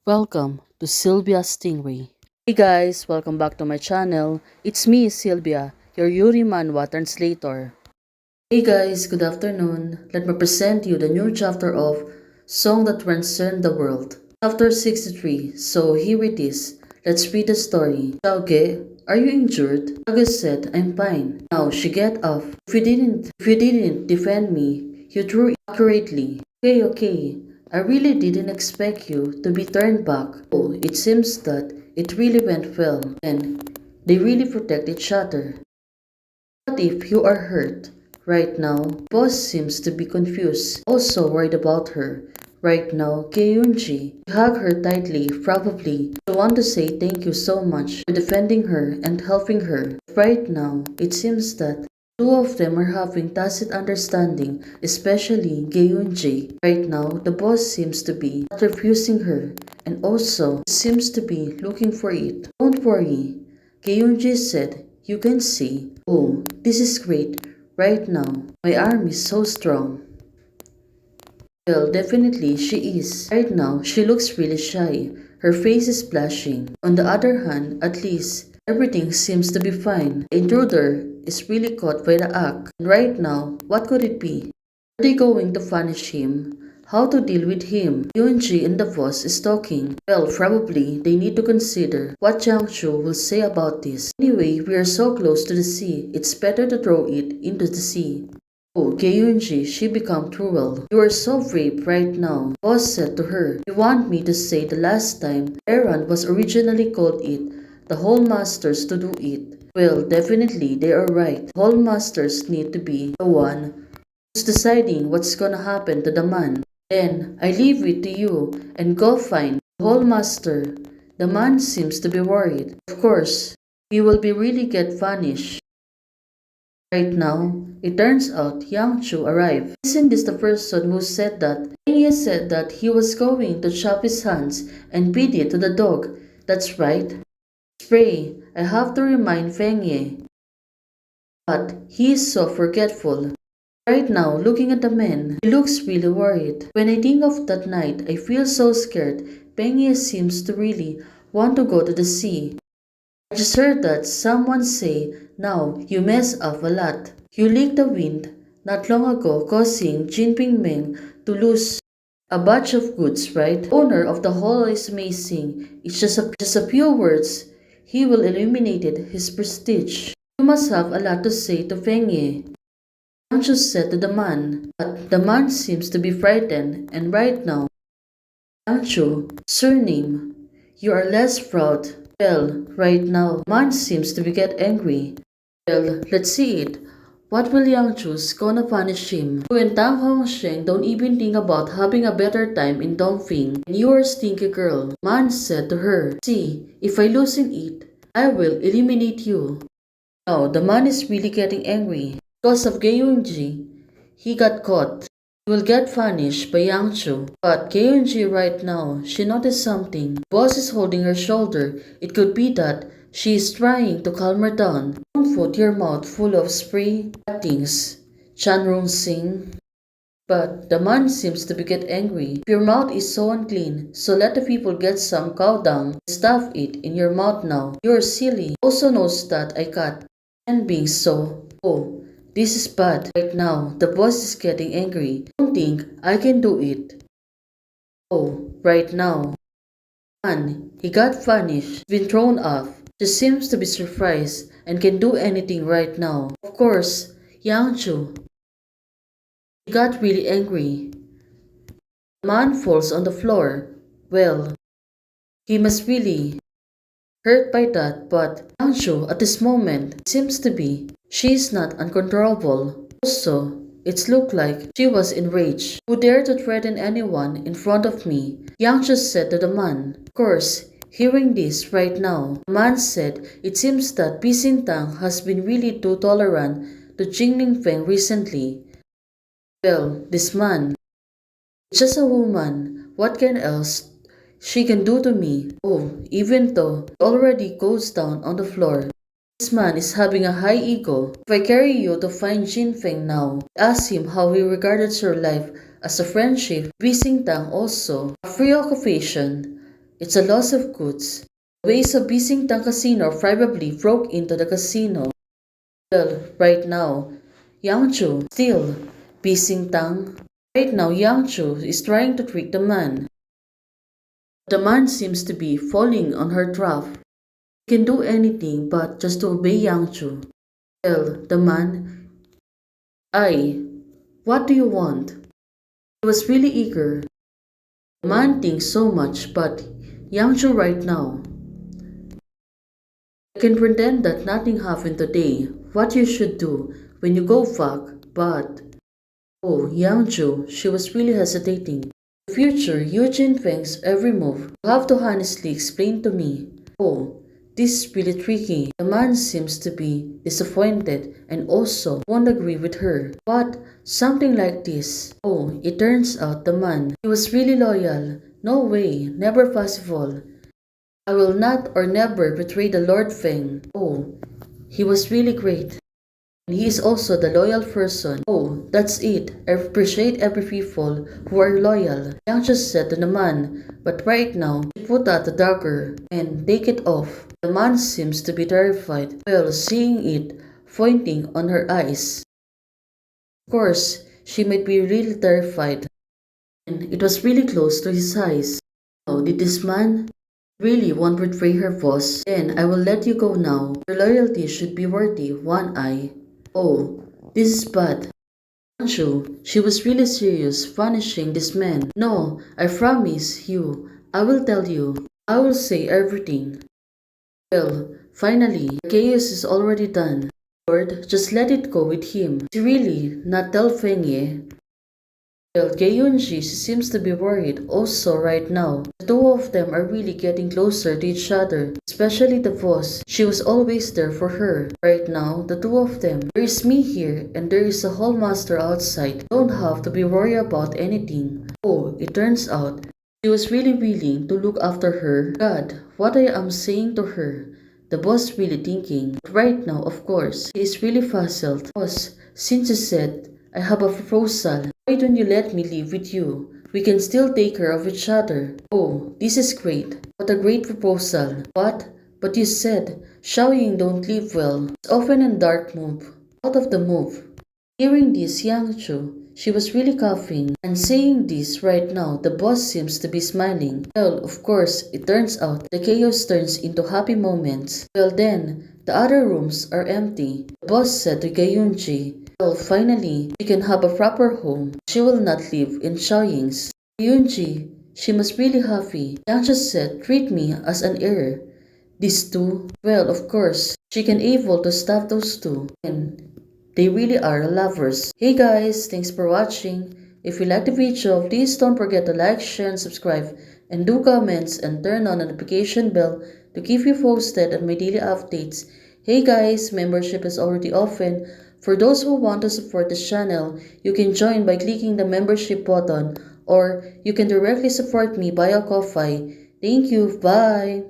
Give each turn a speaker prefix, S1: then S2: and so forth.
S1: Welcome to Sylvia Stingray. Hey guys, welcome back to my channel. It's me, Sylvia, your Yuri Manhwa translator. Hey guys, good afternoon. Let me present you the new chapter of Song That Transcend the World. Chapter 63. So here it is. Let's read the story. Xiaoge, are you injured? Xiaoge said, I'm fine. Now she get up. If you didn't defend me, you drew accurately. Okay. I really didn't expect you to be turned back. Oh, it seems that it really went well, and they really protect each other. What if you are hurt? Right now, Boss seems to be confused, also worried about her. Right now, Kyunji, you hug her tightly, probably. I want to say thank you so much for defending her and helping her. Right now, it seems that two of them are having tacit understanding, especially Gyunji. Right now, the boss seems to be not refusing her, and also seems to be looking for it. Don't worry, Gyunji said. You can see. Oh, this is great. Right now, my arm is so strong. Well, definitely she is. Right now, she looks really shy. Her face is blushing. On the other hand, at least, everything seems to be fine. The intruder is really caught by the act. And right now, what could it be? Are they going to punish him? How to deal with him? Yunji and the boss is talking. Well, probably they need to consider what Jiangsu will say about this. Anyway, we are so close to the sea. It's better to throw it into the sea. Oh, Gyunji, she became cruel. You are so brave right now. Boss said to her, you want me to say the last time Aaron was originally called it, the Hall Masters to do it. Well, definitely they are right. Hall Masters need to be the one who's deciding what's gonna happen to the man. Then, I leave it to you and go find the Hall Master. The man seems to be worried. Of course, he will be really get vanished. Right now, it turns out Yang Chu arrived. Isn't this the person who said that? He said that he was going to chop his hands and feed it to the dog. That's right. Spray, I have to remind Feng Ye. But he is so forgetful. Right now, looking at the man, he looks really worried. When I think of that night, I feel so scared. Feng Ye seems to really want to go to the sea. I just heard that someone say, now you mess up a lot. You leaked the wind not long ago causing Jinping Meng to lose a batch of goods, right? The owner of the hall is amazing. It's just a few words. He will eliminate his prestige. You must have a lot to say to Feng Ye. Yang Chu said to the man, but the man seems to be frightened, and right now, Yang Chu, surname, you are less proud. Well, right now, man seems to be get angry. Well, let's see it. What will Yang Chu's gonna punish him? You and Tang Hongsheng don't even think about having a better time in Dongfing. And you're a stinky girl, Man said to her. See, if I loosen it, I will eliminate you. Now, the man is really getting angry. Because of Gyunji, he got caught. He will get punished by Yang Chu. But Kyunji right now, she noticed something. Boss is holding her shoulder. It could be that she is trying to calm her down. Don't put your mouth full of spray things, Chan Rong Sing. But the man seems to be get angry. If your mouth is so unclean, so let the people get some cow dung and stuff it in your mouth now. You're silly. Also knows that I cut. And being so. Oh. This is bad. Right now, the boss is getting angry. Don't think I can do it. Oh, right now. Man, he got punished, been thrown off. She seems to be surprised and can do anything right now. Of course, Yang Chu. He got really angry. The man falls on the floor. Well, he must really hurt by that, but Yang Chu at this moment seems to be. She is not uncontrollable. Also, it looked like she was enraged. Who dared to threaten anyone in front of me? Yang Chu said to the man. Of course, hearing this right now, the man said it seems that Pi Xintang has been really too tolerant to Jingling Feng recently. Well, this man, it's just a woman. What can else she can do to me? Oh, even though he already goes down on the floor. This man is having a high ego. If I carry you to find Jin Feng now, ask him how he regarded your life as a friendship, Pi Xintang also, a free occupation. it's a loss of goods. The ways of Bising Tang Casino probably broke into the casino. Well, right now, Yang Chu still Bising Tang. Right now, Yang Chu is trying to trick the man. The man seems to be falling on her trap. He can do anything but just to obey Yang Chu. Well, the man, what do you want? He was really eager. The man thinks so much, but Yang Chu right now. I can pretend that nothing happened today. What you should do when you go back, but oh, Yang Chu, she was really hesitating. In the future, Eugene Feng's every move. You have to honestly explain to me. Oh, this is really tricky. The man seems to be disappointed and also won't agree with her. But something like this. Oh, it turns out the man, he was really loyal. No way, never possible. I will not or never betray the Lord Feng. Oh, he was really great. And he is also the loyal person. Oh, that's it. I appreciate every people who are loyal. Yang just said to the man, but right now, she put out the dagger and take it off. The man seems to be terrified, well, seeing it pointing on her eyes. Of course, she might be really terrified. And it was really close to his eyes. Oh, did this man really won't betray her boss? Then I will let you go now. Your loyalty should be worthy one eye. Oh, this is bad. Anshu, she was really serious punishing this man. No, I promise you, I will tell you. I will say everything. Well, finally, the chaos is already done. Lord, just let it go with him. She really not tell Feng Ye. Well, Gayunji seems to be worried also right now. The two of them are really getting closer to each other, especially the boss. She was always there for her. Right now, the two of them. There is me here and there is a hall master outside. Don't have to be worried about anything. Oh, it turns out she was really willing to look after her. God, what I am saying to her. The boss really thinking. But right now, of course, he is really puzzled. Boss, since you said I have a proposal. Why don't you let me live with you? We can still take care of each other. Oh, this is great. What a great proposal. What? But you said, Xiaoying don't live well. It's often a dark move. Out of the move. Hearing this, Yang Chu, she was really coughing. And saying this right now, the boss seems to be smiling. Well, of course, it turns out the chaos turns into happy moments. Well then, the other rooms are empty. The boss said to Gayunji, well, finally, she can have a proper home. She will not live in Xiaoying's. Yunji, she must really happy. Yang just said, treat me as an heir. These two, well, of course, she can able to stop those two. And they really are lovers. Hey guys, thanks for watching. If you like the video, please don't forget to like, share, and subscribe. And do comments and turn on the notification bell to keep you posted on my daily updates. Hey guys, membership is already open. For those who want to support this channel, you can join by clicking the membership button or you can directly support me via Ko-Fi. Thank you. Bye.